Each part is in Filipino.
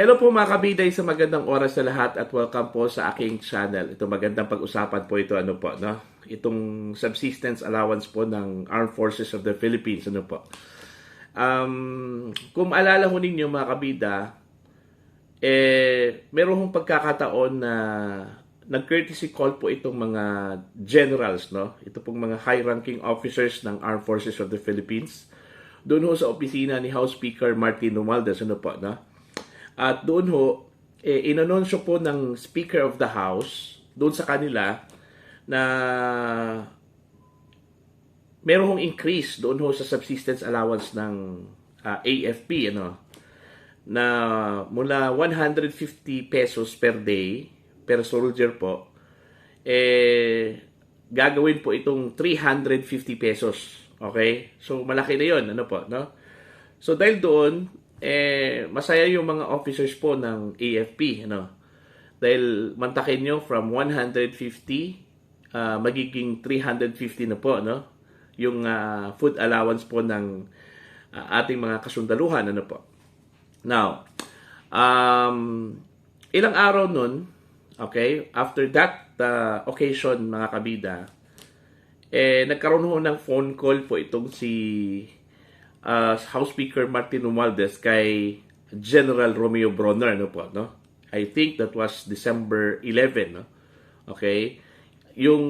Hello po mga kabiday, sa magandang oras sa lahat at welcome po sa aking channel. Ito magandang pag-usapan po ito no? Itong subsistence allowance po ng Armed Forces of the Philippines po. Kung maalala ho ninyo mga kabida, meron hong pagkakataon na nag-courtesy call po itong mga generals, no? Ito pong mga high-ranking officers ng Armed Forces of the Philippines. Doon ho sa opisina ni House Speaker Martin Romualdez, po, no? At doon ho, inanunsyo po ng Speaker of the House, doon sa kanila, na meron hong increase doon ho sa subsistence allowance ng AFP, na mula 150 pesos per day, per soldier po, gagawin po itong 350 pesos. Okay? So, malaki na yun, no? So, dahil doon, masaya yung mga officers po ng AFP, dahil mantakin nyo from 150 magiging 350 na po, yung food allowance po ng ating mga kasundaluhan, po. Now, ilang araw nun, okay, after that occasion mga kabida, nagkaroon ho ng phone call po itong si House Speaker Martin Romualdez kay General Romeo Bronner, I think that was December 11, Okay? Yung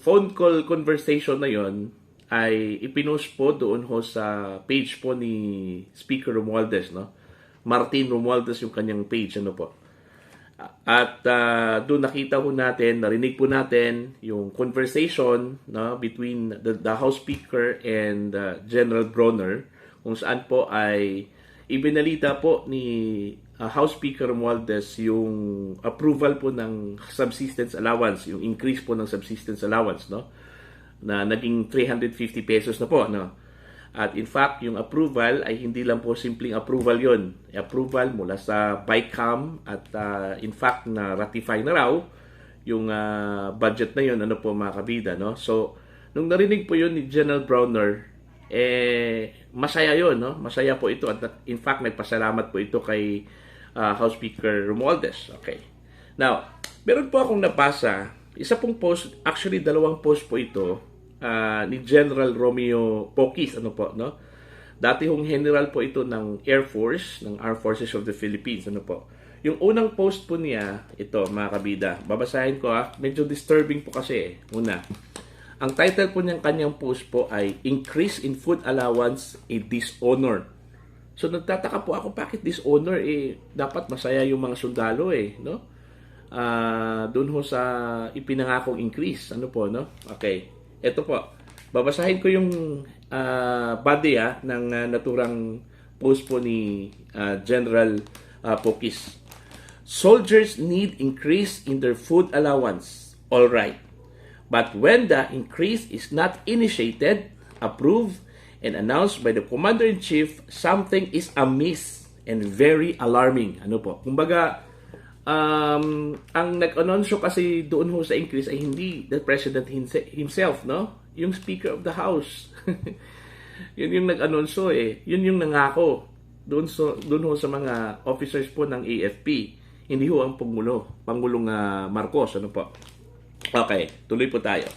phone call conversation na yon ay ipinost po doon ho sa page po ni Speaker Romualdez, Martin Romualdez yung kanyang page, po. At doon nakita ho natin, narinig po natin yung conversation, between the House Speaker and General Bronner, kung saan po ay ibinalita po ni House Speaker Romualdez yung approval po ng subsistence allowance, yung increase po ng subsistence allowance, na naging 350 pesos na po, At in fact, yung approval ay hindi lang po simpleng approval yon. Approval mula sa BICAM at in fact na ratify na raw yung budget na yon, po mga kabida, So, nung narinig po yun ni General Bronner, masaya yon, Masaya po ito at in fact nagpasalamat po ito kay House Speaker Romualdez. Okay. Now, meron po akong nabasa, isa pong post, actually dalawang post po ito, ni General Romeo Poquis, Dati hong general po ito ng Air Force, ng Armed Forces of the Philippines, po. Yung unang post po niya, ito mga kabida, babasahin ko medyo disturbing po kasi Una, ang title po niyang kanyang post po ay Increase in Food Allowance a Dishonor. So nagtataka po ako, bakit dishonor? Dapat masaya yung mga sundalo, doon ho sa ipinangakong increase, Okay. Ito po, babasahin ko yung body ng naturang post po ni General Poquis. Soldiers need increase in their food allowance. All right. But when the increase is not initiated, approved, and announced by the Commander-in-Chief, something is amiss and very alarming. Kumbaga, ang nag-anunsyo kasi doon ho sa increase ay hindi the President himself, Yung Speaker of the House. Yun yung nag-anunsyo Yun yung nangako doon ho sa mga officers po ng AFP. Hindi ho ang Pangulong Marcos, po. Okay, tuloy po tayo.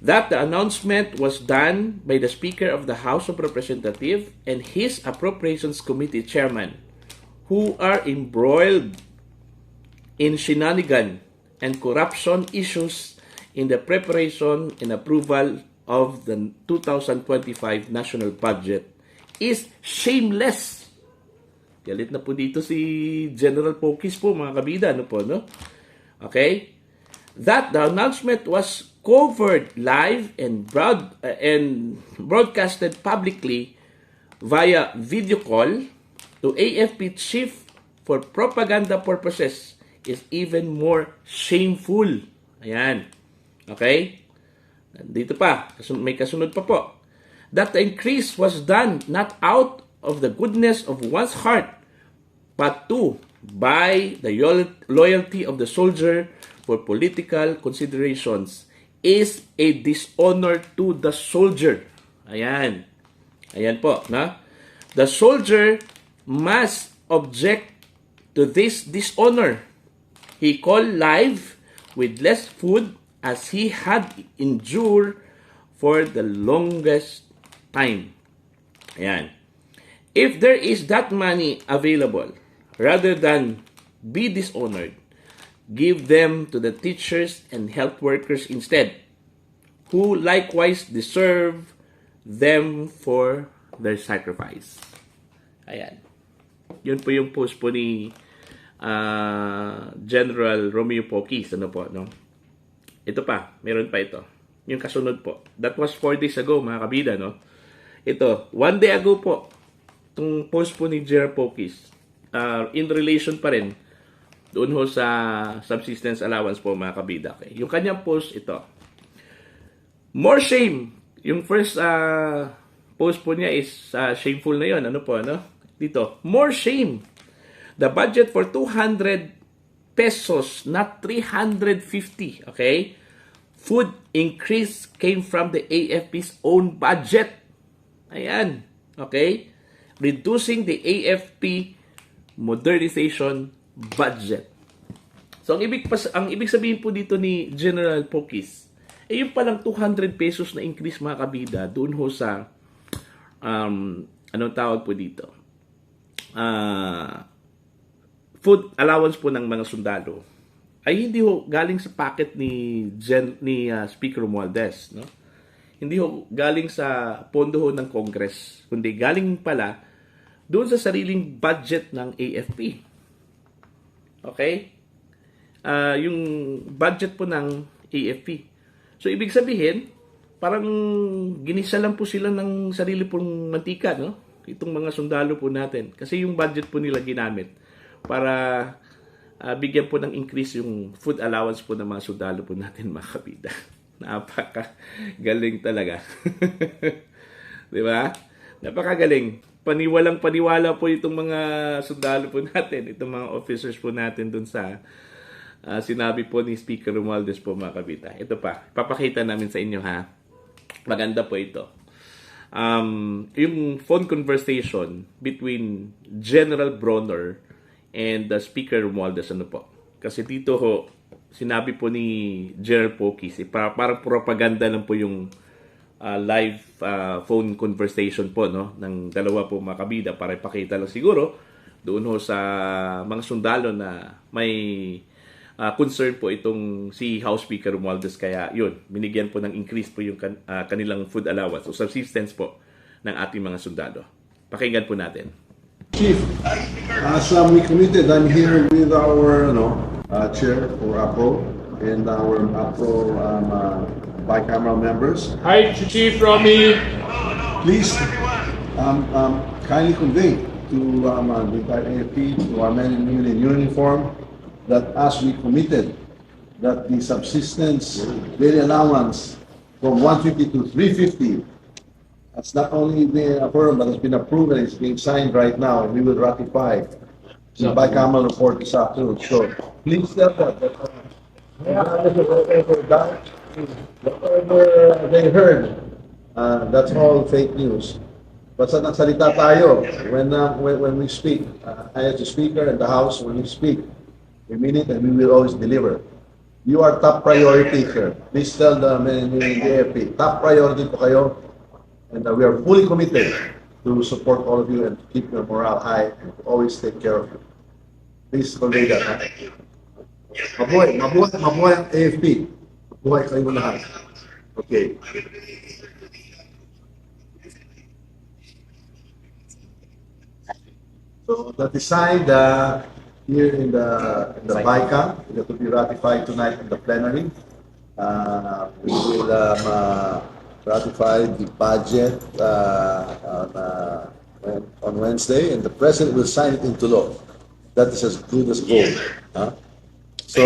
That the announcement was done by the Speaker of the House of Representatives and his Appropriations Committee Chairman, who are embroiled in shenanigan and corruption issues in the preparation and approval of the 2025 national budget, is shameless. Galit na po dito si General Poquis po, mga kabida, Okay? That the announcement was covered live and broadcasted publicly via video call to AFP chief for propaganda purposes is even more shameful. Ayan. Okay? Dito pa, may kasunod pa po. That the increase was done not out of the goodness of one's heart, but by the loyalty of the soldier for political considerations is a dishonor to the soldier. Ayan. Ayan po, The soldier must object to this dishonor. He called life with less food as he had endured for the longest time. Ayan. If there is that money available, rather than be dishonored, give them to the teachers and health workers instead, who likewise deserve them for their sacrifice. Ayan. Yun po yung post po ni General Romeo Poquis. Ano po, no? Ito pa, meron pa ito. Yung kasunod po. That was 4 days ago, mga kabida, no? Ito, 1 day ago po, itong post po ni General Poquis, in relation pa rin doon ho sa subsistence allowance po, mga kabida. Okay? Yung kanyang post, ito. More shame. Yung first post po niya is shameful na yon. Ano po, ano? Dito. More shame. The budget for 200 pesos, not 350. Okay? Food increase came from the AFP's own budget. Ayan. Okay? Reducing the AFP modernization budget. So, ang ibig sabihin po dito ni General Poquis, yung palang 200 pesos na increase, mga kabida, doon ho sa, anong tawag po dito? Food allowance po ng mga sundalo, ay hindi ho galing sa packet ni Speaker Romualdez, no? Hindi ho galing sa pondo ho ng Congress, kundi galing pala doon sa sariling budget ng AFP. Okay? Yung budget po ng AFP. So, ibig sabihin, parang ginisa lang po sila ng sarili pong mantika, no? Itong mga sundalo po natin. Kasi yung budget po nila ginamit para bigyan po ng increase yung food allowance po ng mga sundalo po natin, mga kabida. Napaka-galing talaga. Di ba? Napakagaling. Paniwalang-paniwala po itong mga sundalo po natin, itong mga officers po natin dun sa sinabi po ni Speaker Romualdez po, mga kabita. Ito pa, papakita namin sa inyo, ha. Maganda po ito. Yung phone conversation between General Bronner and the Speaker Romualdez, ano po. Kasi dito ho, sinabi po ni General Poquis, parang propaganda lang po yung live phone conversation po, no, ng dalawa po, mga kabida, para ipakita lang siguro doon ho sa mga sundalo na may concern po itong si House Speaker Romualdez, kaya yun, binigyan po ng increase po yung kanilang food allowance o subsistence po ng ating mga sundalo. Pakinggan po natin. Chief, as we committed, I'm here with our chair for APRO and our APRO bicameral members. Hi, Chief Romy. Please kindly convey to the entire AFP, to our men and women in uniform, that as we committed, that the subsistence daily allowance from 150 to 350 has not only been affirmed, but has been approved and is being signed right now. We will ratify the bicameral report this afternoon. So please tell them that whatever they heard, that's all fake news. Basta nagsalita tayo when we speak, I as the Speaker and the House, when we speak, we mean it and we will always deliver. You are top priority, sir. Please tell the men and women in the AFP, top priority po kayo, and we are fully committed to support all of you and to keep your morale high and to always take care of you. Please convey that. Ha? Mabuhay ang AFP. Mabuhay kayo lahat. Okay. So that is signed here in the BICA. It will be ratified tonight in the plenary. We will ratify the budget on Wednesday, and the President will sign it into law. That is as good as gold. So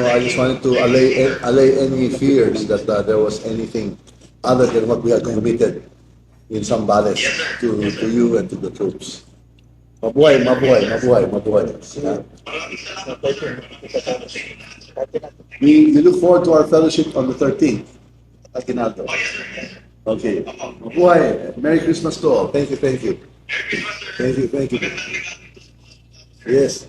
I just wanted to allay any fears that there was anything other than what we had committed in Zambales to you and to the troops. Mabuhay. We look forward to our fellowship on the 13th. Aguinaldo. Okay. Mabuhay. Merry Christmas to all. Thank you. Yes.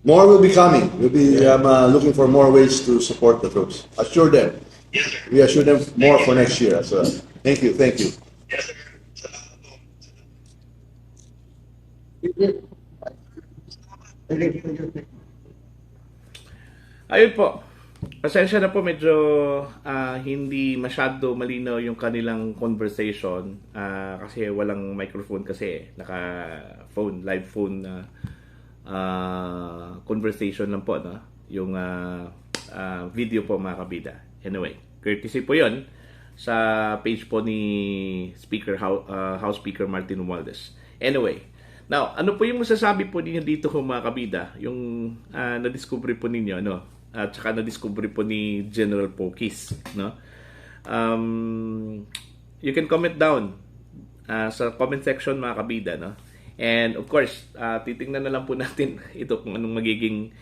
More will be coming. We'll be looking for more ways to support the troops. Assure them. We assure them more for next year as well. Thank you. Thank you. Ayun po. Pasensya na po, medyo hindi masyado malinaw yung kanilang conversation kasi walang microphone kasi naka-phone, live phone na conversation lang po, no? Yung video po mga kabida. Anyway, courtesy po yon sa page po ni House Speaker Martin Romualdez. Anyway, now, ano po yung masasabi po ninyo dito mga kabida? Yung na-discover po ninyo, no? At saka na-discover po ni General Pokis, no? You can comment down sa comment section mga kabida, no? And of course, titingnan na lang po natin ito kung anong magiging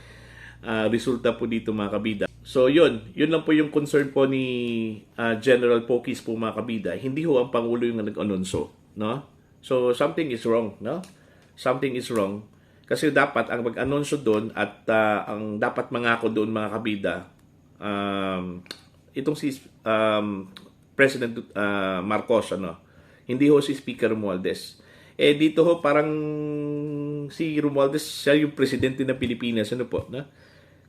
resulta po dito mga kabida. So yun lang po yung concern po ni General Pokis po mga kabida. Hindi ho ang Pangulo yung nag-anunso, no? So something is wrong, no? Something is wrong. Kasi dapat ang mag-anunsyo doon at ang dapat mangako doon mga kabida, itong si President Marcos, ano, hindi ho si Speaker Romualdez. Dito ho parang si Romualdez siya yung presidente ng Pilipinas, ano po, no?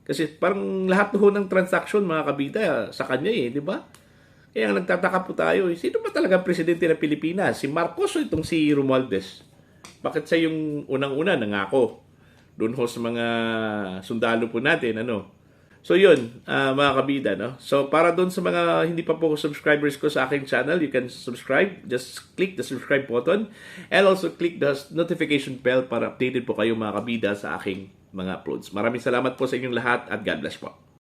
Kasi parang lahat ho ng transaction mga kabida sa kanya di ba? Kaya nagtataka po tayo, sino ba talaga presidente ng Pilipinas? Si Marcos o itong si Romualdez? Bakit siya yung unang-una nangako doon ho sa mga sundalo po natin, ano? So yun, mga kabida, no? So para doon sa mga hindi pa po subscribers ko sa aking channel, you can subscribe. Just click the subscribe button and also click the notification bell para updated po kayo mga kabida sa aking mga uploads. Maraming salamat po sa inyong lahat at God bless po.